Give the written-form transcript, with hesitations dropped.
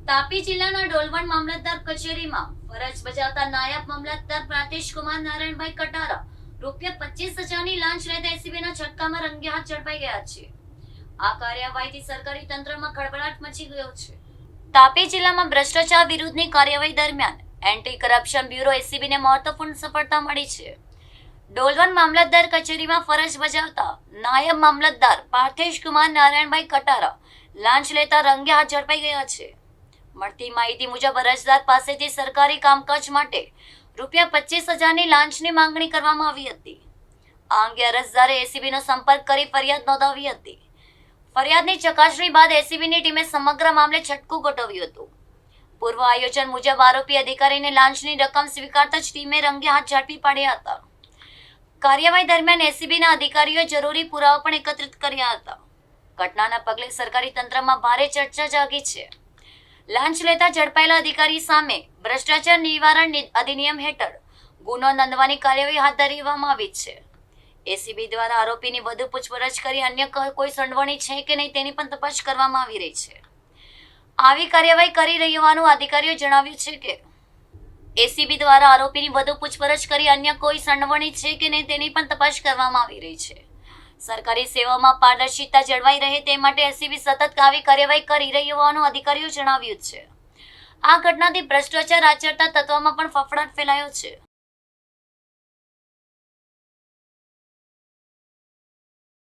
તાપી જિલ્લાના ડોલવણ મામલતદાર કચેરીમાં ફરજ બજાવતા નાયબ મામલતદાર પ્રાતેશકુમાર નારાયણભાઈ કટારા ₹25,000ની લાંચ લેતા એસીબીના છટકામાં રંગે હાથ ઝડપાઈ ગયા છે. આ કાર્યવાહીથી સરકારી તંત્રમાં ખળભળાટ મચી ગયો છે. તાપી જિલ્લામાં ભ્રષ્ટાચાર વિરુદ્ધની કાર્યવાહી દરમિયાન એન્ટી કરપ્શન બ્યુરો એસીબીને મહત્વપૂર્ણ સફળતા મળી છે. ડોલવણ મામલતદાર કચેરીમાં ફરજ બજાવતા નાયબ મામલતદાર પાર્થેશકુમાર નારાયણભાઈ કટારા લાંચ લેતા રંગે હાથ ઝડપાઈ ગયા છે. મળતી માહિતી મુજબ અરજદાર પાસેથી સરકારી કામકાજ માટે ₹25,000ની લાંચની માંગણી કરવામાં આવી હતી. આ અંગે અરજદારે એસીબીનો સંપર્ક કરી ફરિયાદ નોંધાવી હતી. ફરિયાદની ચકાસણી બાદ એસીબીની ટીમે સમગ્ર મામલે છટકું ગોઠવ્યું હતું. પૂર્વ આયોજન મુજબ આરોપી અધિકારીને લાંચની રકમ સ્વીકારતા જ ટીમે રંગે હાથ ઝડપી પાડ્યા હતા. કાર્યવાહી દરમિયાન એસીબીના અધિકારીઓએ જરૂરી પુરાવા પણ એકત્રિત કર્યા હતા. ઘટનાના પગલે સરકારી તંત્રમાં ભારે ચર્ચા જાગી છે. લાંચ લેતા ઝડપાયેલા અધિકારી સામે ભ્રષ્ટાચાર નિવારણ અધિનિયમ હેઠળ ગુનો નોંધવાની કાર્યવાહી હાથ ધરવામાં આવી છે. એસીબી દ્વારા આરોપીની વધુ પૂછપરછ કરી અન્ય કોઈ સંડોવણી છે કે નહીં તેની પણ તપાસ કરવામાં આવી રહી છે. આવી કાર્યવાહી કરી રહી હોવાનું અધિકારીઓએ જણાવ્યું છે કે એસીબી દ્વારા આરોપીની વધુ પૂછપરછ કરી અન્ય કોઈ સંડોવણી છે કે નહીં તેની પણ તપાસ કરવામાં આવી રહી છે. સરકારી સેવામાં પારદર્શિતા જળવાઈ રહે તે માટે એસીબી સતત આવી કાર્યવાહી કરી રહી હોવાનું અધિકારીઓ જણાવ્યું છે. આ ઘટનાથી ભ્રષ્ટાચાર આચરતા તત્વોમાં પણ ફફડાટ ફેલાયો છે.